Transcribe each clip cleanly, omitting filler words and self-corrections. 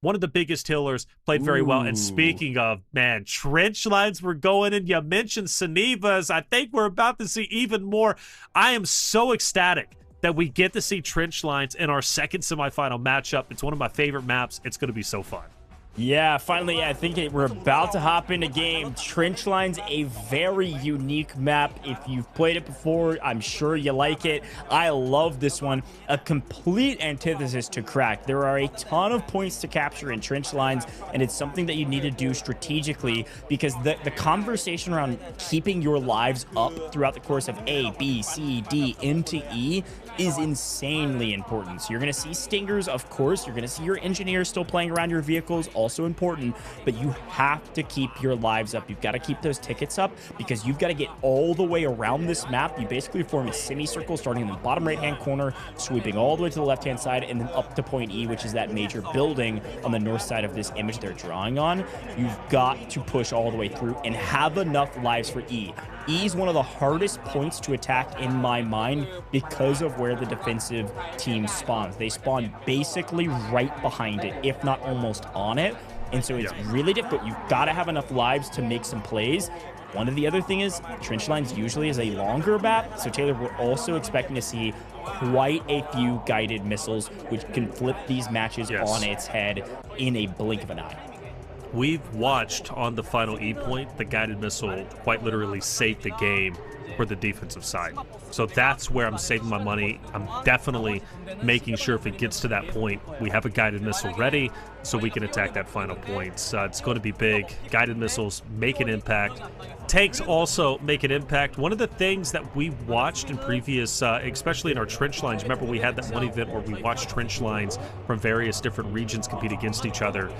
One of the biggest healers, played very well. And speaking of, man, trench lines were going in. You mentioned Sanivas. I think we're about to see even more. I am so ecstatic that we get to see trench lines in our second semifinal matchup. It's one of my favorite maps. It's going to be so fun. Yeah, finally, I think we're about to hop into game. Trench Line's a very unique map. If you've played it before, I'm sure you like it. I love this one. A complete antithesis to Cracked. There are a ton of points to capture in Trench Lines, and it's something that you need to do strategically, because the conversation around keeping your lives up throughout the course of A, B, C, D, into E is insanely important. So you're going to see stingers, of course. You're going to see your engineers still playing around your vehicles, also important, but you have to keep your lives up. You've got to keep those tickets up, because you've got to get all the way around this map. You basically form a semicircle starting in the bottom right-hand corner, sweeping all the way to the left-hand side, and then up to point E, which is that major building on the north side of this image they're drawing on. You've got to push all the way through and have enough lives for E. E is one of the hardest points to attack in my mind because of where the defensive team spawns. They spawn basically right behind it, if not almost on it. And so it's really difficult. You've got to have enough lives to make some plays. One of the other thing is Trench Lines usually is a longer map. So Taylor, we're also expecting to see quite a few guided missiles, which can flip these matches on its head in a blink of an eye. We've watched on the final E point the guided missile quite literally save the game for the defensive side. So that's where I'm saving my money. I'm definitely making sure if it gets to that point, we have a guided missile ready so we can attack that final point. It's going to be big. Guided missiles make an impact. Tanks also make an impact. One of the things that we watched in previous, especially in our trench lines, remember we had that one event where we watched trench lines from various different regions compete against each other,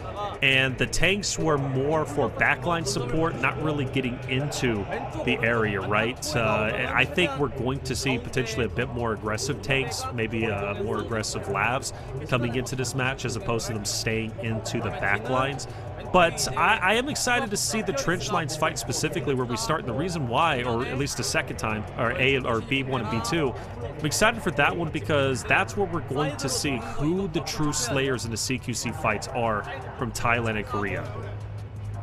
and the tanks were more for backline support, not really getting into the area, right? I think we're going to see potentially a bit more aggressive tanks, maybe more aggressive labs coming into this match as opposed to them staying into the backlines. But I am excited to see the trench lines fight specifically where we start. And the reason why, or at least the second time, or A or B1 and B2, I'm excited for that one because that's where we're going to see who the true slayers in the CQC fights are from Thailand and Korea.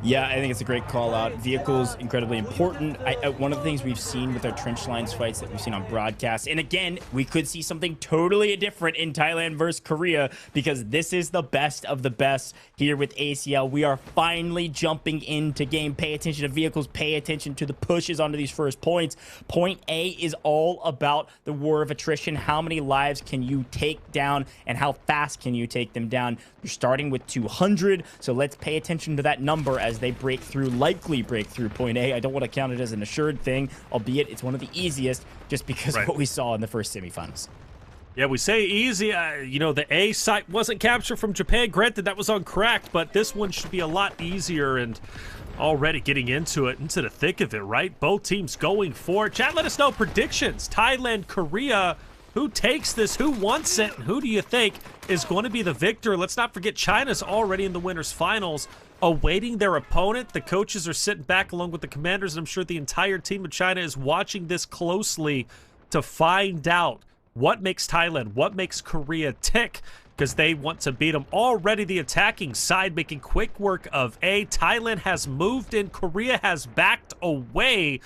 Yeah, I think it's a great call out. Vehicles, incredibly important. One of the things we've seen with our trench lines fights that we've seen on broadcast, and again, we could see something totally different in Thailand versus Korea, because this is the best of the best here with ACL. We are finally jumping into game. Pay attention to vehicles, pay attention to the pushes onto these first points. Point A is all about the war of attrition. How many lives can you take down, and how fast can you take them down? You're starting with 200, so let's pay attention to that number as they likely break through point A. I don't want to count it as an assured thing, albeit it's one of the easiest just because of what we saw in the first semifinals. Yeah, we say easy. You know, the A site wasn't captured from Japan. Granted, that was on Cracked, but this one should be a lot easier, and already getting into it, into the thick of it, right? Both teams going for it. Chat, let us know predictions. Thailand, Korea. Who takes this? Who wants it? And who do you think is going to be the victor? Let's not forget China's already in the winners finals, awaiting their opponent. The coaches are sitting back along with the commanders, and I'm sure the entire team of China is watching this closely to find out what makes Thailand, what makes Korea tick, because they want to beat them. Already the attacking side making quick work of A. Thailand has moved in, Korea has backed away.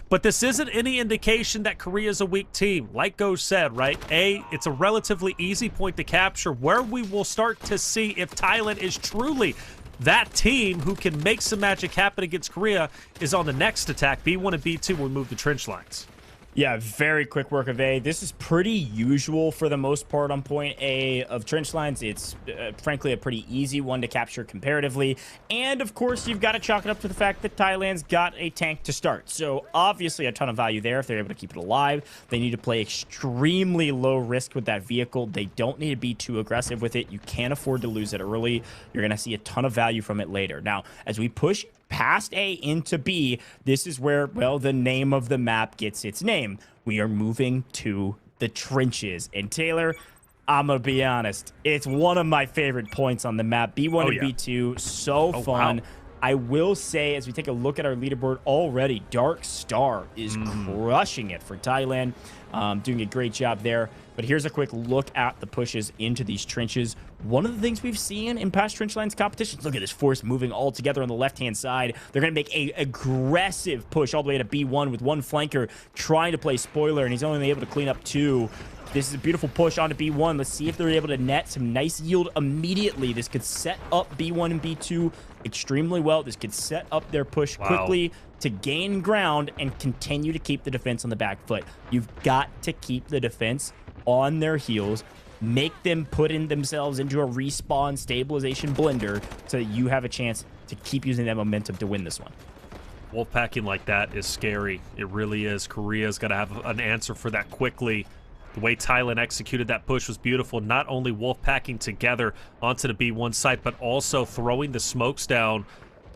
But this isn't any indication that Korea is a weak team. Like Go said, right? A, it's a relatively easy point to capture. Where we will start to see if Thailand is truly that team who can make some magic happen against Korea is on the next attack. B1 and B2 when we move the trench lines. Yeah, very quick work of A. This is pretty usual for the most part on point A of trench lines. It's frankly a pretty easy one to capture comparatively. And of course, you've got to chalk it up to the fact that Thailand's got a tank to start. So obviously a ton of value there if they're able to keep it alive. They need to play extremely low risk with that vehicle. They don't need to be too aggressive with it. You can't afford to lose it early. You're going to see a ton of value from it later. Now, as we push past A into B, this is where, well, the name of the map gets its name. We are moving to the trenches. And Taylor, I'm gonna be honest, it's one of my favorite points on the map. B1 and B2, so fun. Wow. I will say, as we take a look at our leaderboard already, Dark Star is crushing it for Thailand. Doing a great job there. But here's a quick look at the pushes into these trenches. One of the things we've seen in past trench lines competitions, look at this force moving all together on the left-hand side. They're going to make a aggressive push all the way to B1 with one flanker trying to play spoiler, and he's only able to clean up 2. This is a beautiful push onto B1. Let's see if they're able to net some nice yield immediately. This could set up B1 and B2 extremely well. This could set up their push quickly to gain ground and continue to keep the defense on the back foot. You've got to keep the defense on their heels, make them put in themselves into a respawn stabilization blender so that you have a chance to keep using that momentum to win this one. Wolfpacking like that is scary. It really is. Korea's got to have an answer for that quickly. The way Thailand executed that push was beautiful. Not only wolfpacking together onto the B1 site, but also throwing the smokes down.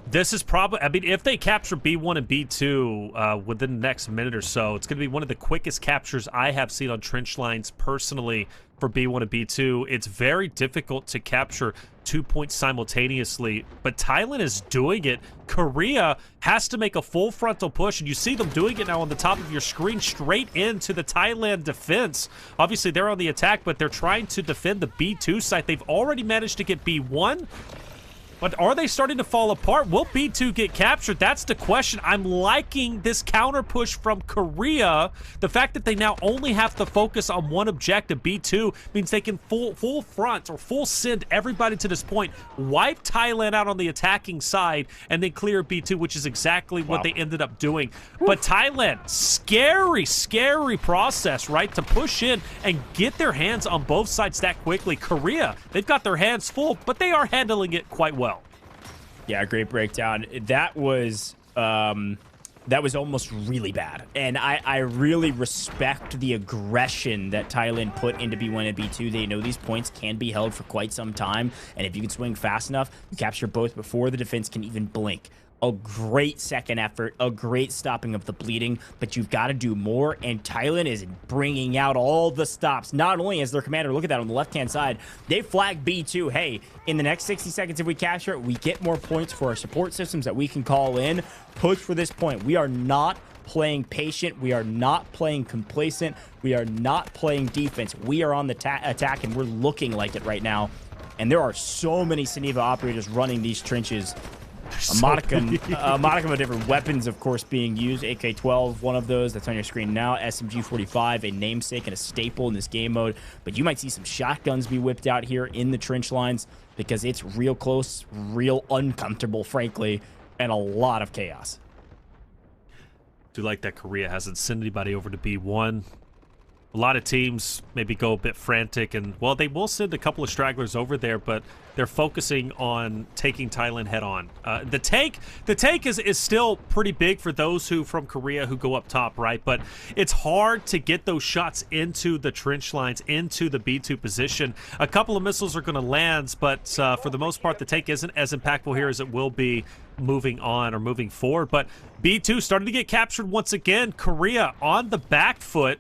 This is probably, I mean, if they capture B1 and B2 within the next minute or so, it's going to be one of the quickest captures I have seen on trench lines personally for B1 and B2. It's very difficult to capture 2 points simultaneously, but Thailand is doing it. Korea has to make a full frontal push, and you see them doing it now on the top of your screen, straight into the Thailand defense. Obviously, they're on the attack, but they're trying to defend the B2 site. They've already managed to get B1. But are they starting to fall apart? Will B2 get captured? That's the question. I'm liking this counter push from Korea. The fact that they now only have to focus on one objective, B2, means they can full front or full send everybody to this point, wipe Thailand out on the attacking side, and then clear B2, which is exactly what they ended up doing. But Thailand, scary process, right? To push in and get their hands on both sides that quickly. Korea, they've got their hands full, but they are handling it quite well. Yeah, great breakdown. That was almost really bad. And I really respect the aggression that Thailand put into B1 and B2. They know these points can be held for quite some time. And if you can swing fast enough, you capture both before the defense can even blink. A great second effort, a great stopping of the bleeding, but you've got to do more, and Thailand is bringing out all the stops. Not only as their commander, look at that on the left-hand side, they flag B2. Hey, in the next 60 seconds, if we capture it, we get more points for our support systems that we can call in. Push for this point. We are not playing patient. We are not playing complacent. We are not playing defense. We are on the attack, and we're looking like it right now. And there are so many Saniva operators running these trenches. A modicum of different weapons, of course, being used. AK-12, one of those that's on your screen now. SMG-45, a namesake and a staple in this game mode. But you might see some shotguns be whipped out here in the trench lines because it's real close, real uncomfortable, frankly, and a lot of chaos. Do like that Korea hasn't sent anybody over to B1. A lot of teams maybe go a bit frantic, and, well, they will send a couple of stragglers over there, but they're focusing on taking Thailand head on. The tank is still pretty big for those from Korea who go up top, right? But it's hard to get those shots into the trench lines, into the B2 position. A couple of missiles are going to land, but for the most part, the tank isn't as impactful here as it will be moving on or moving forward. But B2 starting to get captured once again. Korea on the back foot.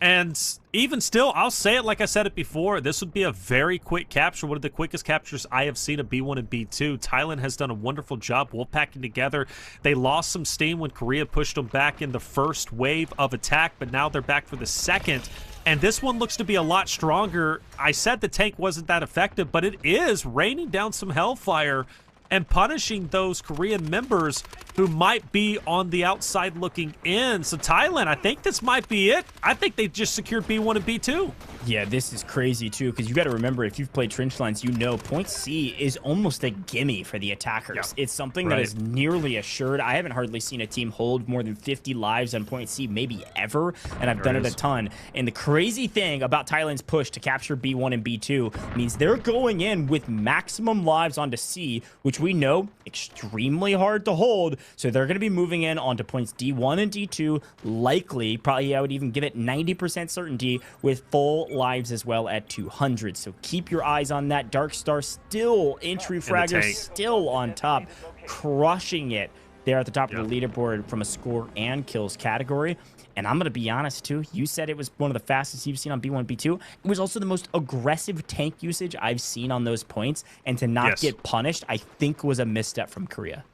And even still, I'll say it like I said it before, this would be a very quick capture, one of the quickest captures I have seen of B1 and B2. Thailand has done a wonderful job wolfpacking together. They lost some steam when Korea pushed them back in the first wave of attack, but now they're back for the second. And this one looks to be a lot stronger. I said the tank wasn't that effective, but it is raining down some hellfire and punishing those Korean members who might be on the outside looking in. So Thailand, I think this might be it. I think they just secured B1 and B2. Yeah, this is crazy too, because you got to remember, if you've played trench lines, you know point C is almost a gimme for the attackers. Yeah. It's something that is nearly assured. I haven't hardly seen a team hold more than 50 lives on point C, maybe ever, and I've done it a ton. And the crazy thing about Thailand's push to capture B1 and B2 means they're going in with maximum lives onto C, which we know extremely hard to hold. So they're going to be moving in onto points D1 and D2, likely, probably I would even give it 90% certainty, with full lives as well at 200. So keep your eyes on that. Dark Star still, entry fragger still on top, crushing it there at the top of the leaderboard from a score and kills category. And I'm going to be honest, too. You said it was one of the fastest you've seen on B1, B2. It was also the most aggressive tank usage I've seen on those points. And to not get punished, I think, was a misstep from Korea.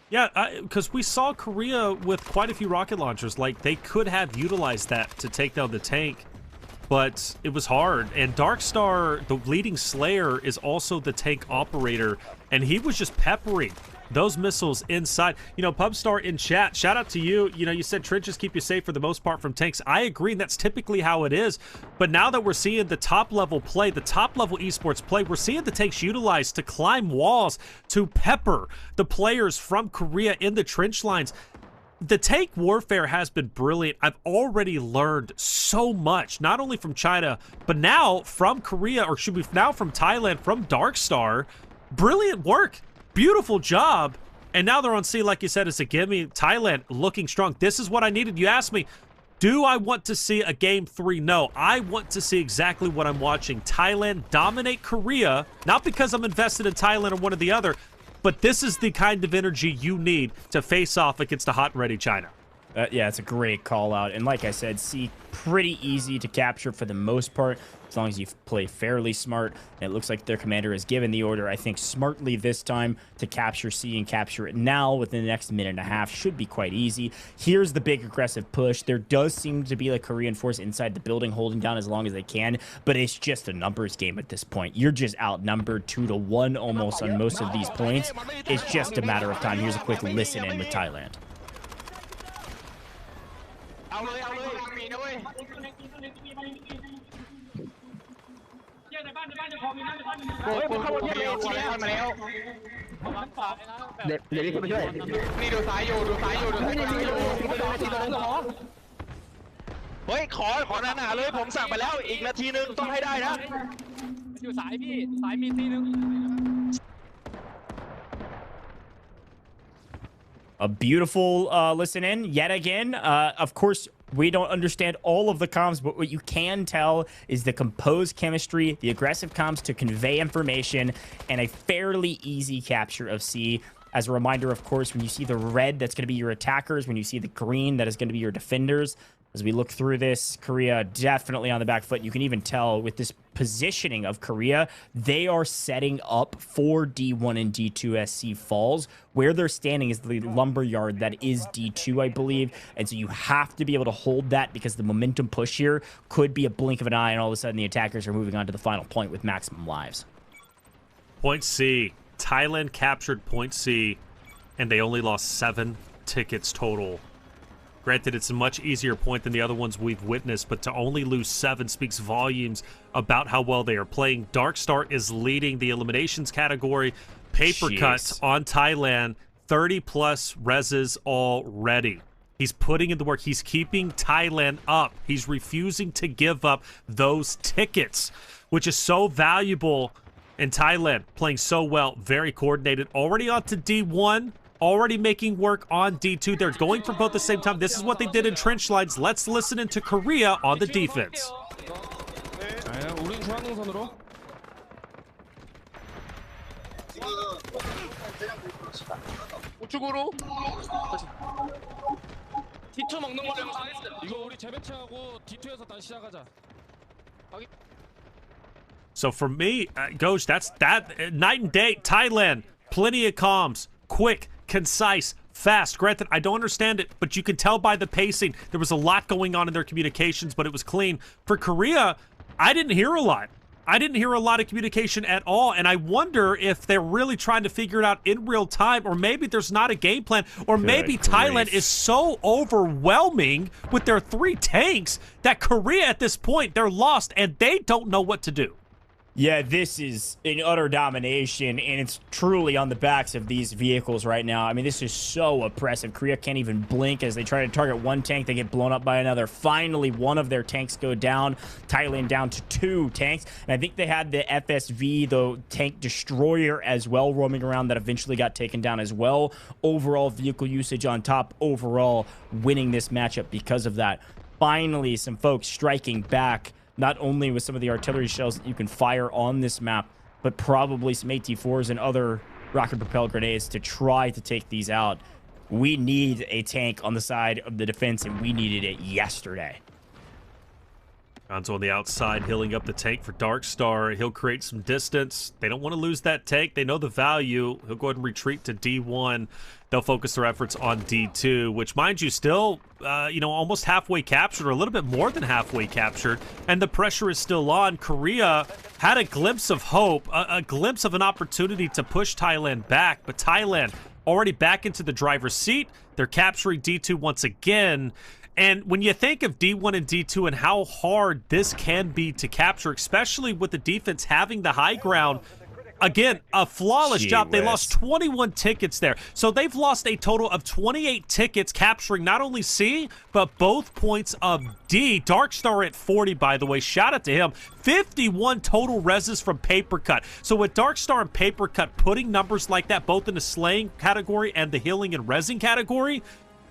Yeah, because we saw Korea with quite a few rocket launchers. Like, they could have utilized that to take down the tank. but it was hard. And Darkstar, the leading Slayer, is also the tank operator, and he was just peppering those missiles inside. You know, Pubstar in chat, shout out to you. You know, you said trenches keep you safe for the most part from tanks. I agree, and that's typically how it is. But now that we're seeing the top-level play, the top-level esports play, we're seeing the tanks utilized to climb walls, to pepper the players from Korea in the trench lines. The tank warfare has been brilliant. I've already learned so much, not only from China, but now from Korea, or should be now from Thailand, from Darkstar. Brilliant work. Beautiful job. And now they're on C, like you said, it's a gimme. Thailand looking strong. This is what I needed. You asked me, do I want to see a game 3? No, I want to see exactly what I'm watching. Thailand dominate Korea, not because I'm invested in Thailand or one or the other, but this is the kind of energy you need to face off against a hot and ready China. Yeah, it's a great call out. And like I said, C, pretty easy to capture for the most part, as long as you play fairly smart. And it looks like their commander has given the order, I think, smartly this time to capture C and capture it now within the next minute and a half. Should be quite easy. Here's the big aggressive push. There does seem to be a Korean force inside the building holding down as long as they can, but it's just a numbers game at this point. You're just outnumbered 2-1 almost on most of these points. It's just a matter of time. Here's a quick listen in with Thailand. เอาเลยมีนะเว้ยโอ้ยผมเข้ามาเยอะเลยมาแล้วเดี๋ยวรีบไปช่วยนี่ดูซ้ายอยู่ดูซ้ายอยู่เฮ้ยขอหนาๆเลยผมสั่งไปแล้วอีกนาทีนึงต้องให้ได้นะอยู่สายพี่สายมีทีนึง A beautiful listen in yet again. Of course, we don't understand all of the comms, but what you can tell is the composed chemistry, the aggressive comms to convey information, and a fairly easy capture of C. As a reminder, of course, when you see the red, that's going to be your attackers. When you see the green, that is going to be your defenders. As we look through this, Korea definitely on the back foot. You can even tell with this positioning of Korea, they are setting up for D1 and D2 as C falls. Where they're standing is the lumber yard that is D2, I believe. And so you have to be able to hold that because the momentum push here could be a blink of an eye, and all of a sudden the attackers are moving on to the final point with maximum lives. Point C. Thailand captured point C, and they only lost 7 tickets total. Granted, it's a much easier point than the other ones we've witnessed, but to only lose 7 speaks volumes about how well they are playing. Darkstar is leading the eliminations category. Paper cut on Thailand, 30-plus reses already. He's putting in the work. He's keeping Thailand up. He's refusing to give up those tickets, which is so valuable. In Thailand, playing so well, very coordinated. Already on to D1. Already making work on D2. They're going for both at the same time. This is what they did in trench lines. Let's listen into Korea on the defense. 우측으로 D2 먹는 거를 이거 우리 재배치하고 D2에서 다시 시작하자. So for me, Goj, that's night and day. Thailand, plenty of comms, quick, concise, fast. Granted, I don't understand it, but you can tell by the pacing. There was a lot going on in their communications, but it was clean. For Korea, I didn't hear a lot. I didn't hear a lot of communication at all, and I wonder if they're really trying to figure it out in real time, or maybe there's not a game plan, or maybe Thailand is so overwhelming with their 3 tanks that Korea at this point, they're lost, and they don't know what to do. Yeah, this is an utter domination, and it's truly on the backs of these vehicles right now. I mean, this is so oppressive. Korea can't even blink as they try to target one tank. They get blown up by another. Finally, one of their tanks go down. Thailand down to 2 tanks. And I think they had the FSV, the tank destroyer, as well, roaming around that eventually got taken down as well. Overall vehicle usage on top, overall winning this matchup because of that. Finally, some folks striking back. Not only with some of the artillery shells that you can fire on this map, but probably some AT-4s and other rocket-propelled grenades to try to take these out. We need a tank on the side of the defense, and we needed it yesterday. Gonzo on the outside, healing up the tank for Darkstar. He'll create some distance. They don't want to lose that tank. They know the value. He'll go ahead and retreat to D1. They'll focus their efforts on D2, which, mind you, still, almost halfway captured, or a little bit more than halfway captured, and the pressure is still on. Korea had a glimpse of hope, a glimpse of an opportunity to push Thailand back, but Thailand already back into the driver's seat. They're capturing D2 once again. And when you think of D1 and D2 and how hard this can be to capture, especially with the defense having the high ground, again, a flawless job. They lost 21 tickets there. So they've lost a total of 28 tickets, capturing not only C, but both points of D. Darkstar at 40, by the way. Shout out to him. 51 total reses from Paper Cut. So with Darkstar and Paper Cut putting numbers like that, both in the slaying category and the healing and resing category,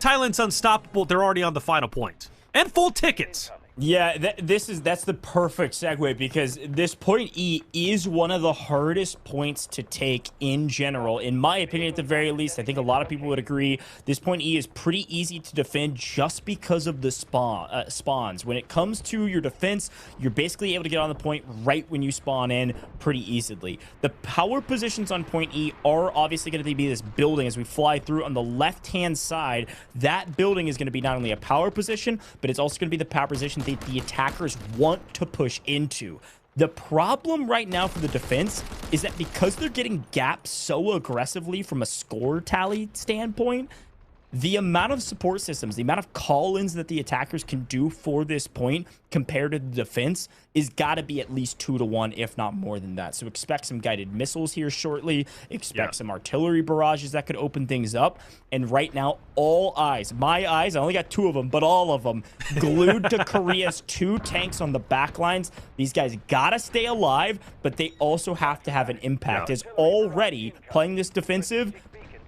Thailand's unstoppable. They're already on the final point. And full tickets. Yeah, that's the perfect segue, because this point E is one of the hardest points to take in general. In my opinion, at the very least, I think a lot of people would agree. This point E is pretty easy to defend just because of the spawns. When it comes to your defense, you're basically able to get on the point right when you spawn in pretty easily. The power positions on point E are obviously going to be this building as we fly through on the left-hand side. That building is going to be not only a power position, but it's also going to be the power position the attackers want to push into. The problem right now for the defense is that because they're getting gapped so aggressively from a score tally standpoint, the amount of support systems, the amount of call-ins that the attackers can do for this point compared to the defense is got to be at least 2 to 1, if not more than that. So expect some guided missiles here shortly. Expect some artillery barrages that could open things up. And right now, all eyes, my eyes, I only got 2 of them, but all of them, glued to Korea's 2 tanks on the back lines. These guys got to stay alive, but they also have to have an impact. As already playing this defensive,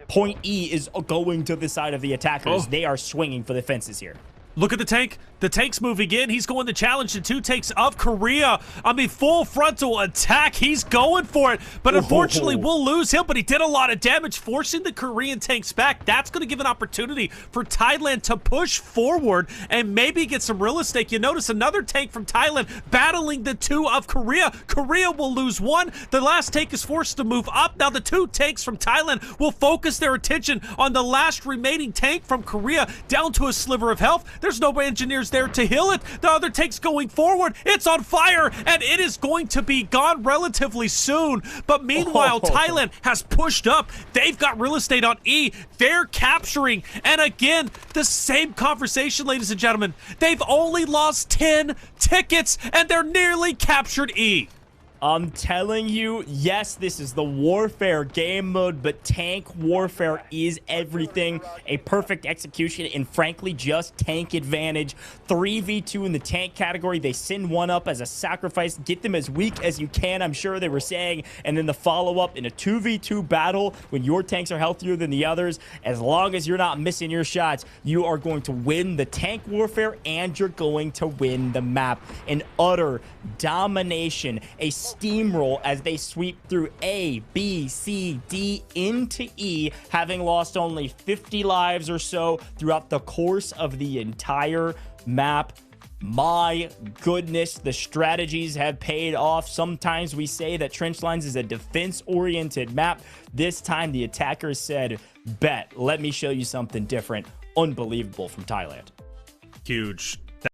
point E is going to the side of the attackers. They are swinging for the fences here. Look at the tank. The tank's moving in. He's going to challenge the 2 tanks of Korea. I mean, full frontal attack. He's going for it. But unfortunately, we'll lose him. But he did a lot of damage, forcing the Korean tanks back. That's going to give an opportunity for Thailand to push forward and maybe get some real estate. You notice another tank from Thailand battling the 2 of Korea. Korea will lose 1. The last tank is forced to move up. Now the 2 tanks from Thailand will focus their attention on the last remaining tank from Korea, down to a sliver of health. There's no engineers there to heal it. The other tank's going forward. It's on fire, and it is going to be gone relatively soon. But meanwhile, Thailand has pushed up. They've got real estate on E. They're capturing. And again, the same conversation, ladies and gentlemen. They've only lost 10 tickets, and they're nearly captured E. I'm telling you, yes, this is the warfare game mode, but tank warfare is everything. A perfect execution and frankly just tank advantage. 3v2 in the tank category. They send one up as a sacrifice. Get them as weak as you can, I'm sure they were saying. And then the follow-up in a 2v2 battle when your tanks are healthier than the others. As long as you're not missing your shots, you are going to win the tank warfare and you're going to win the map. An utter domination. A steamroll as they sweep through A, B, C, D into E, having lost only 50 lives or so throughout the course of the entire map. My goodness, the strategies have paid off. Sometimes we say that Trench Lines is a defense-oriented map. This time the attackers said, bet, let me show you something different. Unbelievable from Thailand. Huge.